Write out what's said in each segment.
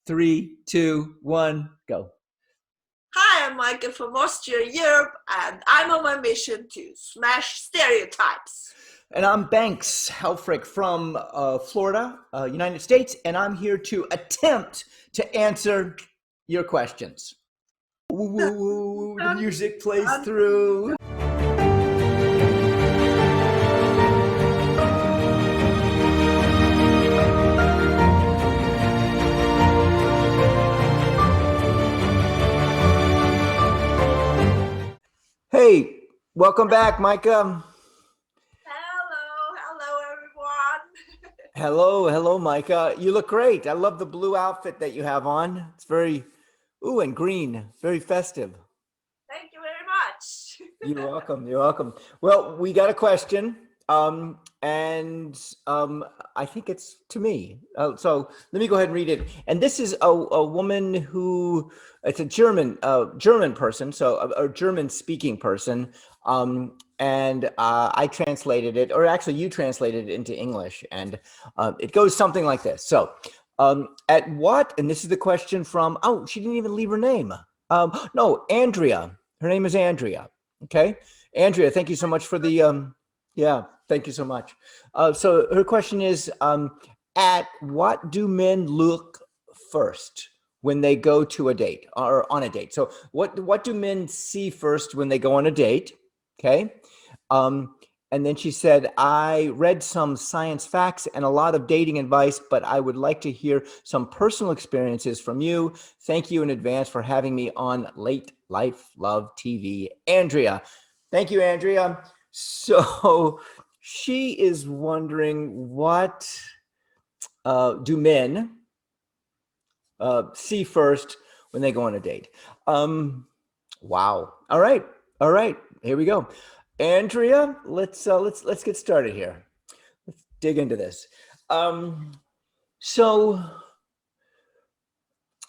3, 2, 1, go. Hi, I'm Mijke from Austria, Europe, and I'm on my mission to smash stereotypes. And I'm Banks Helfrich from Florida, United States, and I'm here to attempt to answer your questions. Ooh, the music plays through. Hey, welcome back, Mijke. Hello everyone. Hello, Mijke. You look great. I love the blue outfit that you have on. It's very, and green, very festive. Thank you very much. You're welcome. Well, we got a question, and I think it's to me. So let me go ahead and read it. And this is a woman who, it's a German person, so a German speaking person. And I translated it, or actually you translated it into English, and it goes something like this. So at what, and this is the question from, she didn't even leave her name. No, Andrea. Her name is Andrea. Okay. Andrea, thank you so much for the, thank you so much. So her question is, at what do men look first when they go to a date or on a date? So what do men see first when they go on a date? Okay. And then she said, I read some science facts and a lot of dating advice, but I would like to hear some personal experiences from you. Thank you in advance for having me on Late Life Love TV. Andrea. Thank you, Andrea. So she is wondering, what do men see first when they go on a date? Wow. All right. Here we go. Andrea, let's get started here. Let's dig into this. So,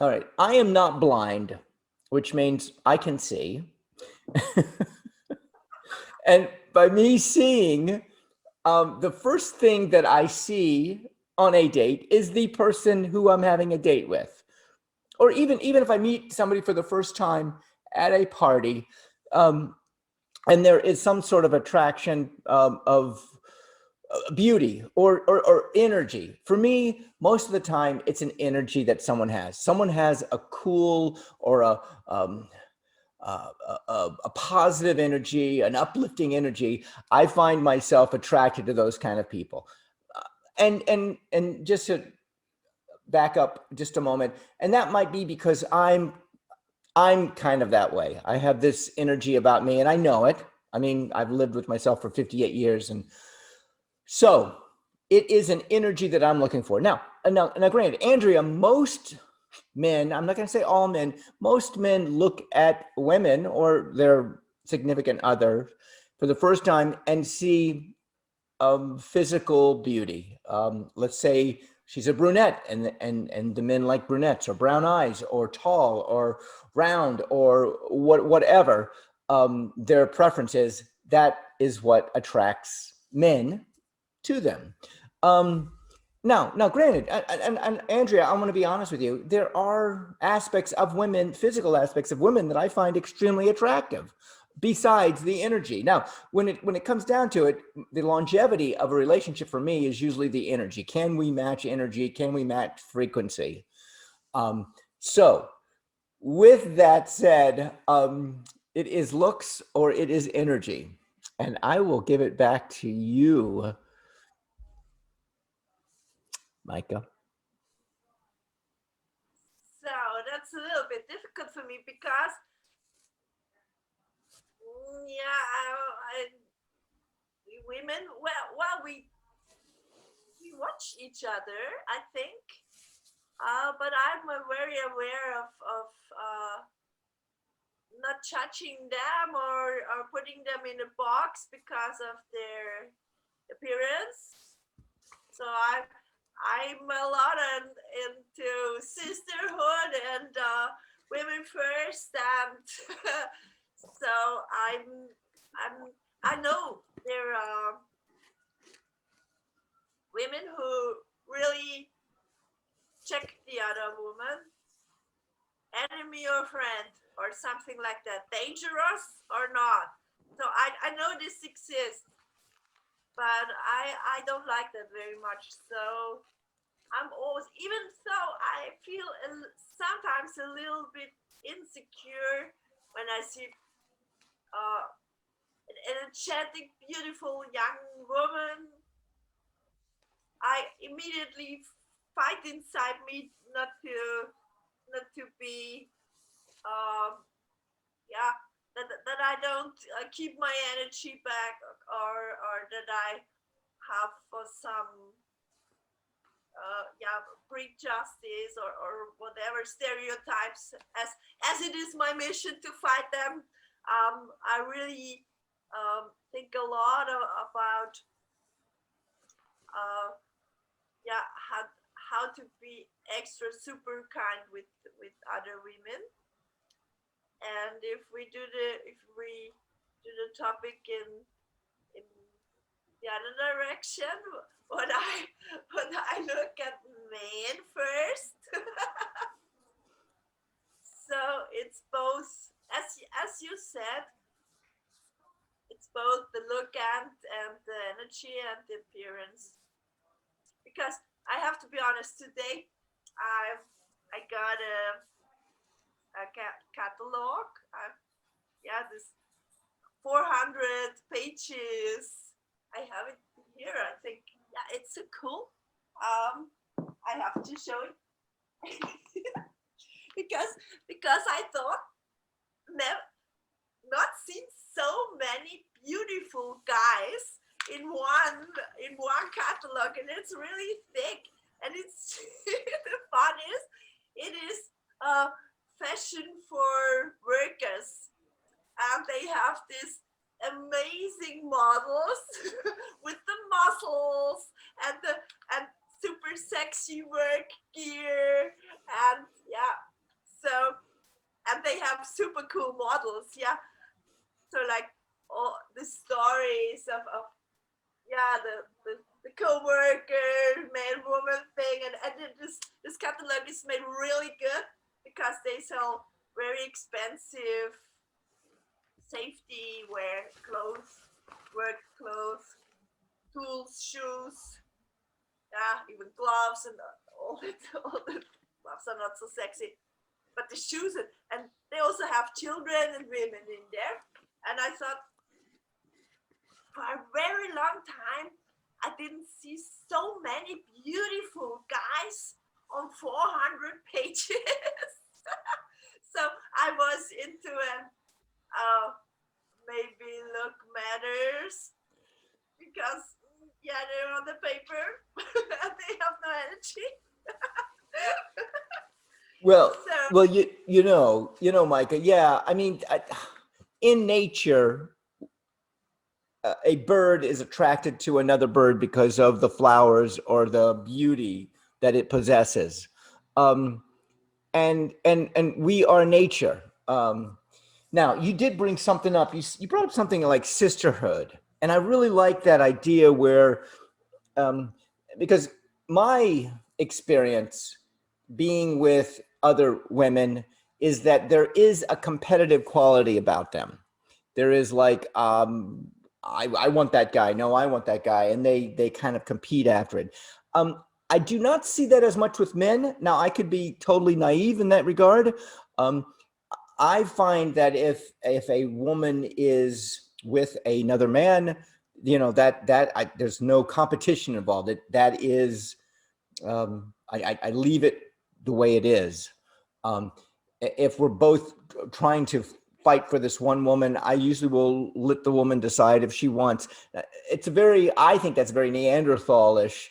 all right, I am not blind, which means I can see. And by me seeing, the first thing that I see on a date is the person who I'm having a date with. Or even if I meet somebody for the first time at a party, and there is some sort of attraction of beauty or energy. For me, most of the time, it's an energy that someone has. Someone has a cool or a positive energy, an uplifting energy. I find myself attracted to those kind of people. And just to back up just a moment, and that might be because I'm kind of that way. I have this energy about me, and I know it. I mean, I've lived with myself for 58 years, and so it is an energy that I'm looking for. Now, granted, Andrea, most men, I'm not going to say all men, most men look at women or their significant other for the first time and see physical beauty. Let's say she's a brunette, and the men like brunettes, or brown eyes, or tall, or round, or whatever their preference is. That is what attracts men to them. Now, granted, and Andrea, I want to be honest with you. There are aspects of women, physical aspects of women, that I find extremely attractive, besides the energy. Now, when it comes down to it, the longevity of a relationship for me is usually the energy. Can we match energy? Can we match frequency? So with that said, it is looks or it is energy. And I will give it back to you, Mijke. So that's a little bit difficult for me because, women, we watch each other, I think, but I'm very aware of not judging them or putting them in a box because of their appearance. So I'm a lot into sisterhood and women first, and so I know there are women who really check the other woman? Enemy or friend or something like that? Dangerous or not? So I know this exists, but I don't like that very much. So I'm always, even so, I feel sometimes a little bit insecure when I see an energetic, beautiful young woman. I immediately fight inside me not to be um, yeah, that I don't keep my energy back, or that I have for some yeah, prejudice or whatever stereotypes, as it is my mission to fight them. I really think a lot about uh, yeah, how to be extra super kind with other women. And if we do the topic in the other direction, when I look at men first, so it's both, as you said, it's both the look and the energy and the appearance. Because I have to be honest, today I got a catalog. Yeah, this 400 pages. I have it here. I think, yeah, it's so cool. Um, I have to show it because I thought, never not seen so many beautiful guys in one catalog, and it's really thick, and it's the fun is it is uh, fashion for workers, and they have these amazing models with the muscles and super sexy work gear, and yeah, so, and they have super cool models, yeah. So like all the stories of yeah, the co-worker man woman thing, and this catalog is made really good because they sell very expensive safety wear clothes, work clothes, tools, shoes, yeah, even gloves, and all the gloves are not so sexy, but the shoes, and they also have children and women in there. And I thought, for a very long time, I didn't see so many beautiful guys on 400 pages. So I was into an maybe look matters because, yeah, they're on the paper and they have no energy. Well, So well, Micah. Yeah, I mean, in nature, a bird is attracted to another bird because of the flowers or the beauty that it possesses. Um, and we are nature. Now, you did bring something up. You brought up something like sisterhood, and I really like that idea where, um, because my experience being with other women is that there is a competitive quality about them. There is like, I want that guy. No, I want that guy, and they kind of compete after it. I do not see that as much with men. Now, I could be totally naive in that regard. Um, I find that if a woman is with another man, there's no competition involved. That is, I leave it the way it is. Um, if we're both trying to fight for this one woman, I usually will let the woman decide if she wants. I think that's very Neanderthalish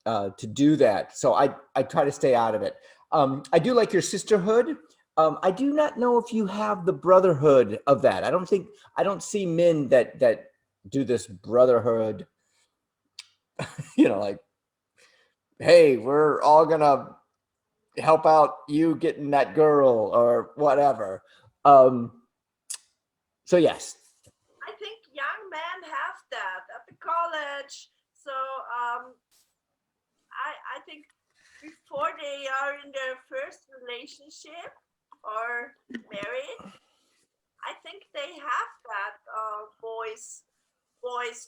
to do that. So I try to stay out of it. I do like your sisterhood. I do not know if you have the brotherhood of that. I don't see men that do this brotherhood. Like, hey, we're all gonna help out you getting that girl or whatever. Um, so yes. I think young men have that at the college. So I think before they are in their first relationship or married, I think they have that boys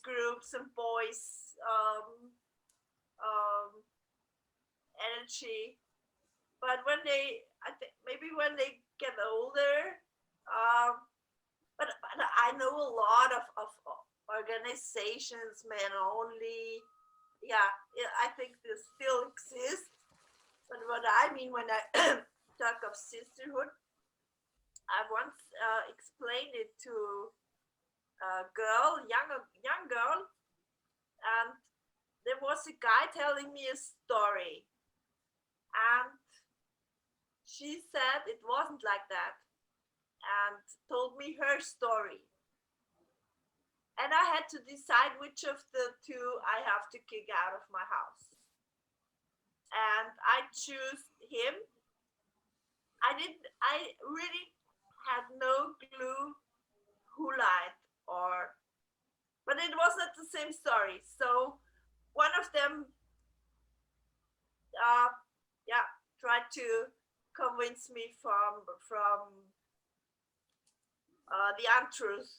groups and boys energy. But when they, I think maybe when they get older, um, but I know a lot of organizations, men only. Yeah, I think this still exists. But what I mean when I talk of sisterhood, I once explained it to a girl, young girl, and there was a guy telling me a story, and she said it wasn't like that, and told me her story. And I had to decide which of the two I have to kick out of my house. And I choose him. I really had no clue who lied or, but it was not the same story. So one of them, uh, yeah, tried to convince me from the untruth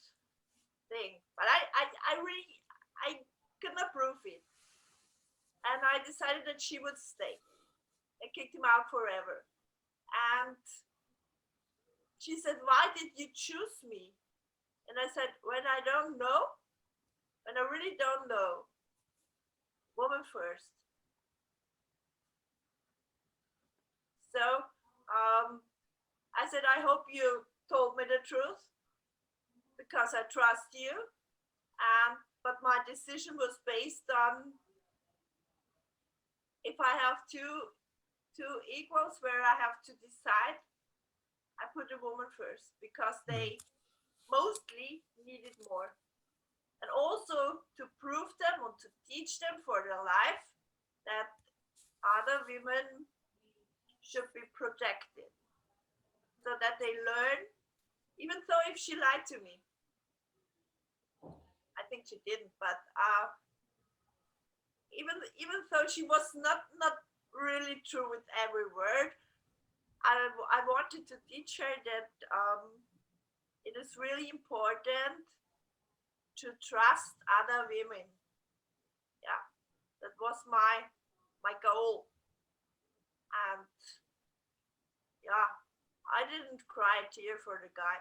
thing. But I really, I couldn't prove it. And I decided that she would stay. I kicked him out forever. And she said, "Why did you choose me?" And I said, "When I don't know, when I really don't know, woman first." So I said, "I hope you told me the truth because I trust you." And but my decision was based on if I have two equals where I have to decide, I put the woman first because they mostly needed more. And also to prove them and to teach them for their life that other women should be protected so that they learn, even though if she lied to me, I think she didn't, but even though she was not really true with every word, I wanted to teach her that it is really important to trust other women. Yeah, that was my goal. And yeah, I didn't cry a tear for the guy.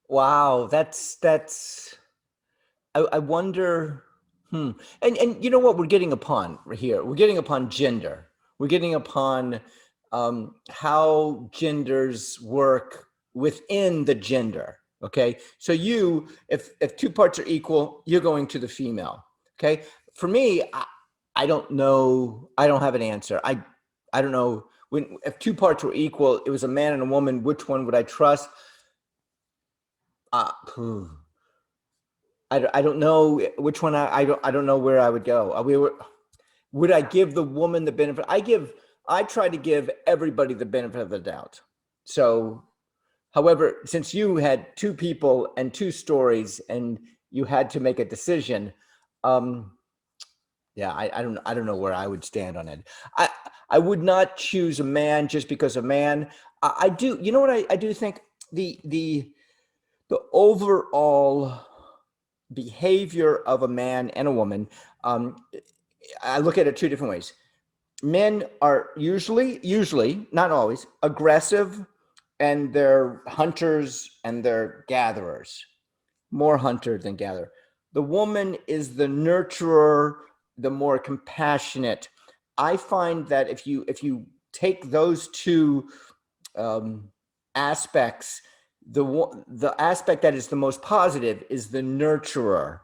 Wow, that's I wonder, and you know what we're getting upon right here? We're getting upon gender. We're getting upon how genders work within the gender. Okay, so you, if two parts are equal, you're going to the female. Okay, for me, I don't know. I don't have an answer. I don't know when if two parts were equal, it was a man and a woman. Which one would I trust? Uh, I don't know which one I don't know where I would go. Would I give the woman the benefit? I try to give everybody the benefit of the doubt. So, however, since you had two people and two stories and you had to make a decision, yeah, I don't know where I would stand on it. I would not choose a man just because a man. I do, you know what I do think the overall behavior of a man and a woman, I look at it two different ways. Men are usually, not always, aggressive, and they're hunters and they're gatherers, more hunter than gatherer. The woman is the nurturer, the more compassionate. I find that if you take those two aspects, the aspect that is the most positive is the nurturer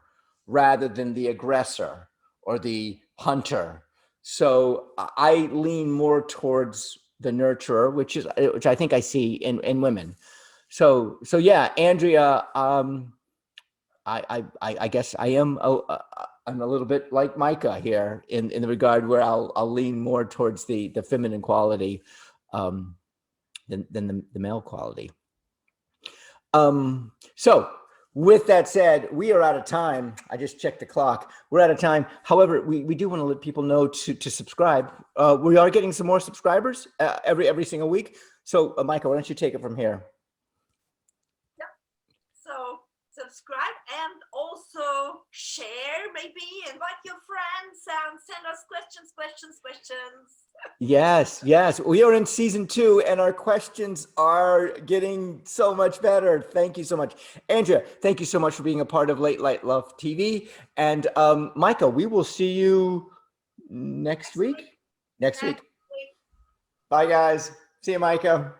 rather than the aggressor or the hunter. So I lean more towards the nurturer, which I think I see in women. So yeah, Andrea, I guess I am I'm a little bit like Mijke here in the regard where I'll lean more towards the feminine quality than the male quality. So With that said, we are out of time. I just checked the clock. We're out of time. However, we do want to let people know to subscribe. We are getting some more subscribers every single week. So, Mijke, why don't you take it from here? Yeah. So subscribe and also share, maybe invite your friends and send us questions. Yes. We are in season 2 and our questions are getting so much better. Thank you so much. Andrea, thank you so much for being a part of Late Light Love TV. And Mijke, we will see you next week. Next week. Bye, guys. See you, Mijke.